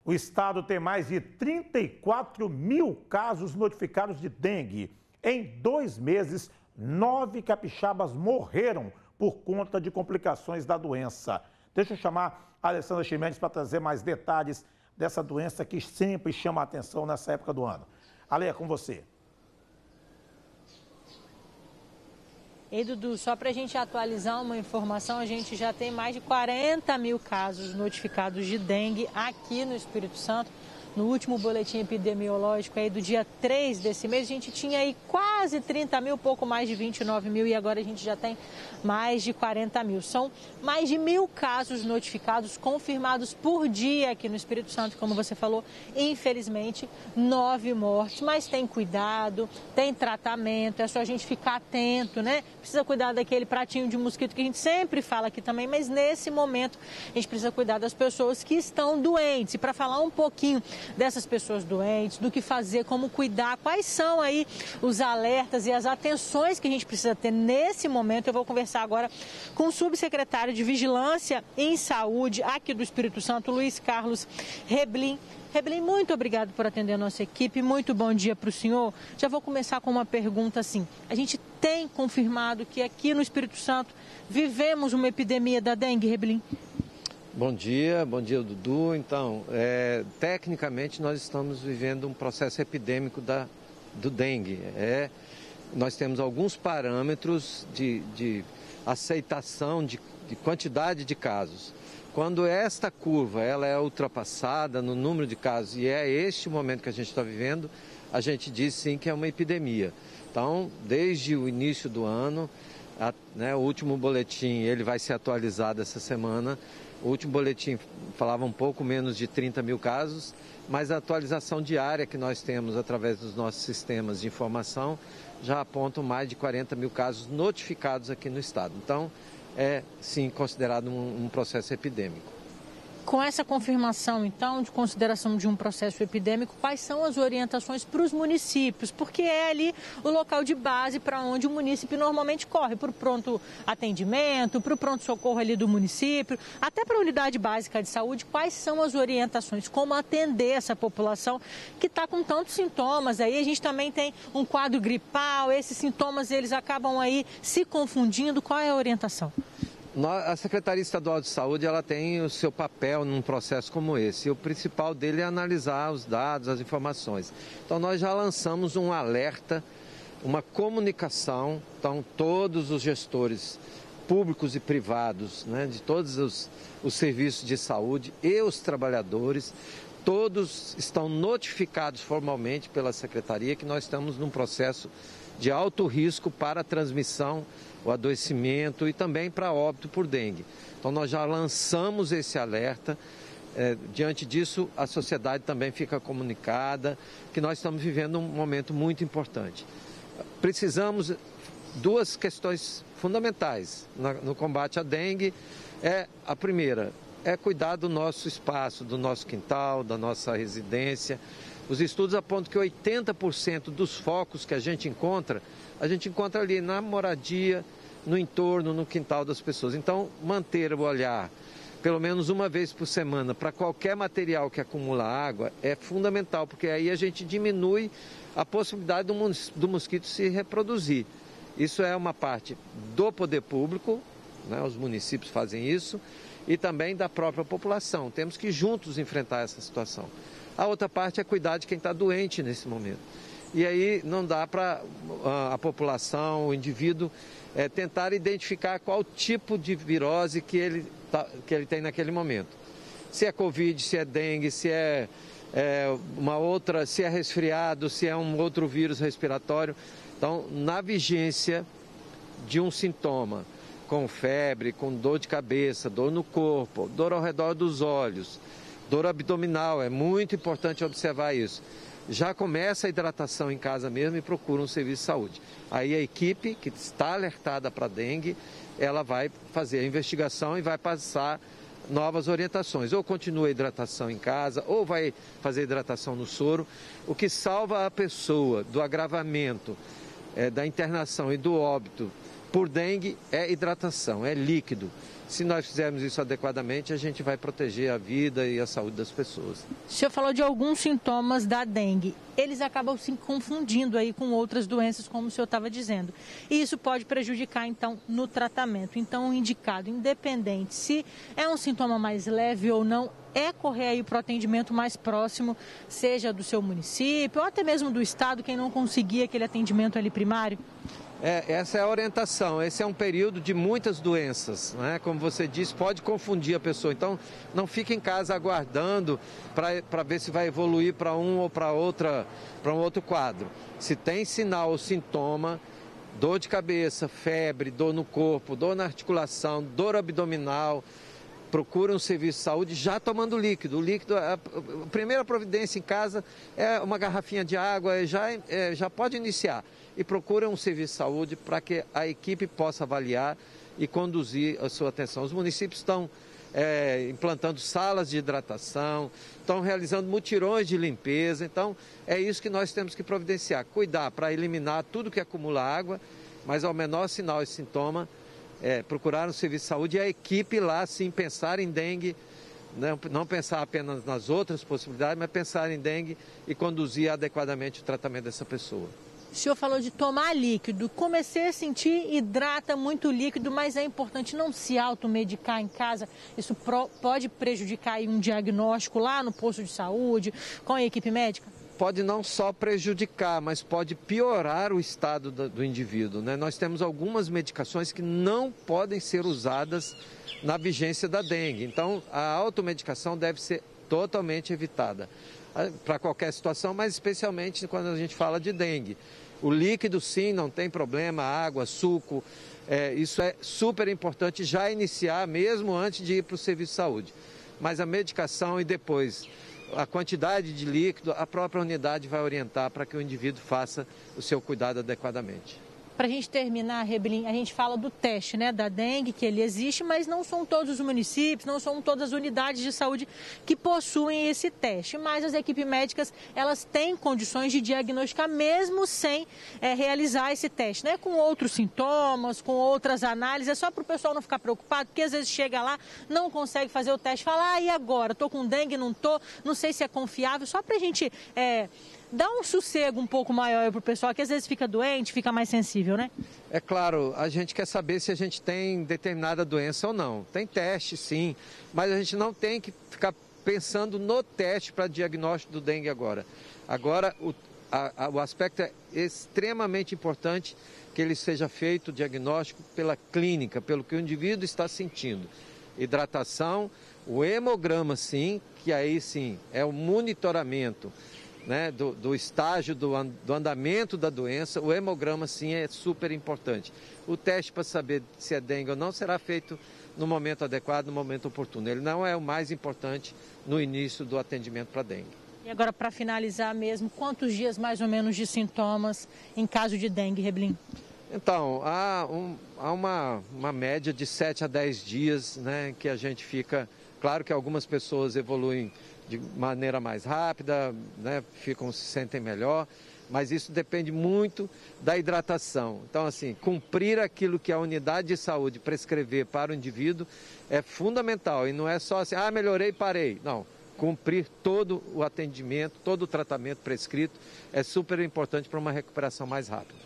O estado tem mais de 34 mil casos notificados de dengue. Em 2 meses, 9 capixabas morreram por conta de complicações da doença. Deixa eu chamar a Alessandra Chimenez para trazer mais detalhes dessa doença que sempre chama a atenção nessa época do ano. Ale, é com você. E Dudu, só para a gente atualizar uma informação, a gente já tem mais de 40 mil casos notificados de dengue aqui no Espírito Santo. No último boletim epidemiológico aí do dia 3 desse mês, a gente tinha aí quase 30 mil, pouco mais de 29 mil, e agora a gente já tem mais de 40 mil. São mais de 1.000 casos notificados, confirmados por dia aqui no Espírito Santo, como você falou. Infelizmente, 9 mortes, mas tem cuidado, tem tratamento, é só a gente ficar atento, né? Precisa cuidar daquele pratinho de mosquito que a gente sempre fala aqui também, mas nesse momento a gente precisa cuidar das pessoas que estão doentes. E para falar um pouquinho dessas pessoas doentes, do que fazer, como cuidar, quais são aí os alertas e as atenções que a gente precisa ter nesse momento. Eu vou conversar agora com o subsecretário de Vigilância em Saúde aqui do Espírito Santo, Luiz Carlos Reblin. Reblin, muito obrigado por atender a nossa equipe, muito bom dia para o senhor. Já vou começar com uma pergunta assim, a gente tem confirmado que aqui no Espírito Santo vivemos uma epidemia da dengue, Reblin? Bom dia, Dudu. Então, tecnicamente nós estamos vivendo um processo epidêmico do dengue. Nós temos alguns parâmetros de aceitação de quantidade de casos. Quando esta curva ela é ultrapassada no número de casos, e é este o momento que a gente está vivendo, a gente diz sim que é uma epidemia. Então, desde o início do ano, o último boletim ele vai ser atualizado essa semana. O último boletim falava um pouco menos de 30 mil casos, mas a atualização diária que nós temos através dos nossos sistemas de informação já apontam mais de 40 mil casos notificados aqui no estado. Então, é sim considerado um processo epidêmico. Com essa confirmação, então, de consideração de um processo epidêmico, quais são as orientações para os municípios? Porque é ali o local de base para onde o município normalmente corre, para o pronto atendimento, para o pronto-socorro ali do município, até para a unidade básica de saúde. Quais são as orientações? Como atender essa população que está com tantos sintomas? Aí a gente também tem um quadro gripal, esses sintomas eles acabam aí se confundindo. Qual é a orientação? A Secretaria Estadual de Saúde ela tem o seu papel num processo como esse. E o principal dele é analisar os dados, as informações. Então, nós já lançamos um alerta, uma comunicação. Então, todos os gestores públicos e privados, né, de todos os serviços de saúde e os trabalhadores, todos estão notificados formalmente pela Secretaria que nós estamos num processo de alto risco para a transmissão, o adoecimento e também para óbito por dengue. Então nós já lançamos esse alerta. Diante disso, a sociedade também fica comunicada que nós estamos vivendo um momento muito importante. Precisamos duas questões fundamentais no combate à dengue. A primeira é cuidar do nosso espaço, do nosso quintal, da nossa residência. Os estudos apontam que 80% dos focos que a gente encontra ali na moradia, no entorno, no quintal das pessoas. Então, manter o olhar, pelo menos uma vez por semana, para qualquer material que acumula água é fundamental, porque aí a gente diminui a possibilidade do mosquito se reproduzir. Isso é uma parte do poder público, né? Os municípios fazem isso, e também da própria população. Temos que juntos enfrentar essa situação. A outra parte é cuidar de quem está doente nesse momento. E aí não dá para a população, o indivíduo, tentar identificar qual tipo de virose que ele tem naquele momento. Se é Covid, se é dengue, se é uma outra, se é resfriado, se é um outro vírus respiratório. Então, na vigência de um sintoma, com febre, com dor de cabeça, dor no corpo, dor ao redor dos olhos, dor abdominal, é muito importante observar isso. Já começa a hidratação em casa mesmo e procura um serviço de saúde. Aí a equipe que está alertada para dengue, ela vai fazer a investigação e vai passar novas orientações. Ou continua a hidratação em casa, ou vai fazer hidratação no soro. O que salva a pessoa do agravamento, da internação e do óbito por dengue é hidratação, é líquido. Se nós fizermos isso adequadamente, a gente vai proteger a vida e a saúde das pessoas. O senhor falou de alguns sintomas da dengue. Eles acabam se confundindo aí com outras doenças, como o senhor estava dizendo. E isso pode prejudicar, então, no tratamento. Então, o indicado, independente se é um sintoma mais leve ou não, é correr aí para o atendimento mais próximo, seja do seu município ou até mesmo do estado, quem não conseguir aquele atendimento ali primário? Essa é a orientação. Esse é um período de muitas doenças, né? Como você disse, pode confundir a pessoa. Então, não fique em casa aguardando para ver se vai evoluir para um ou para um outro quadro. Se tem sinal ou sintoma, dor de cabeça, febre, dor no corpo, dor na articulação, dor abdominal, procure um serviço de saúde já tomando líquido. O líquido, a primeira providência em casa é uma garrafinha de água, já pode iniciar. E procure um serviço de saúde para que a equipe possa avaliar e conduzir a sua atenção. Os municípios estão implantando salas de hidratação, estão realizando mutirões de limpeza. Então, é isso que nós temos que providenciar. Cuidar para eliminar tudo que acumula água, mas ao menor sinal e sintoma, procurar um serviço de saúde e a equipe lá, sim, pensar em dengue, não pensar apenas nas outras possibilidades, mas pensar em dengue e conduzir adequadamente o tratamento dessa pessoa. O senhor falou de tomar líquido. Comecei a sentir, hidrata muito líquido, mas é importante não se automedicar em casa. Isso pode prejudicar aí um diagnóstico lá no posto de saúde, com a equipe médica? Pode não só prejudicar, mas pode piorar o estado do indivíduo, né? Nós temos algumas medicações que não podem ser usadas na vigência da dengue. Então, a automedicação deve ser totalmente evitada para qualquer situação, mas especialmente quando a gente fala de dengue. O líquido, sim, não tem problema, água, suco, isso é super importante já iniciar mesmo antes de ir para o serviço de saúde. Mas a medicação e depois a quantidade de líquido, a própria unidade vai orientar para que o indivíduo faça o seu cuidado adequadamente. Para a gente terminar, Rebelin, a gente fala do teste, né, da dengue, que ele existe, mas não são todos os municípios, não são todas as unidades de saúde que possuem esse teste. Mas as equipes médicas, elas têm condições de diagnosticar mesmo sem realizar esse teste, né, com outros sintomas, com outras análises. É só para o pessoal não ficar preocupado, porque às vezes chega lá, não consegue fazer o teste, fala, e agora? Estou com dengue, não sei se é confiável, só para a gente dar um sossego um pouco maior para o pessoal, que às vezes fica doente, fica mais sensível, né? É claro, a gente quer saber se a gente tem determinada doença ou não. Tem teste, sim, mas a gente não tem que ficar pensando no teste para diagnóstico do dengue agora. Agora, o aspecto é extremamente importante que ele seja feito o diagnóstico pela clínica, pelo que o indivíduo está sentindo. Hidratação, o hemograma, sim, que aí sim é o monitoramento, né, do estágio do andamento da doença. O hemograma, sim, é super importante. O teste para saber se é dengue ou não será feito no momento adequado, no momento oportuno. Ele não é o mais importante no início do atendimento para dengue. E agora, para finalizar mesmo, quantos dias mais ou menos de sintomas em caso de dengue, Rebelin? Então, há uma média de 7 a 10 dias, né, que a gente fica... Claro que algumas pessoas evoluem de maneira mais rápida, né, se sentem melhor, mas isso depende muito da hidratação. Então, assim, cumprir aquilo que a unidade de saúde prescrever para o indivíduo é fundamental. E não é só assim, melhorei e parei. Não, cumprir todo o atendimento, todo o tratamento prescrito é super importante para uma recuperação mais rápida.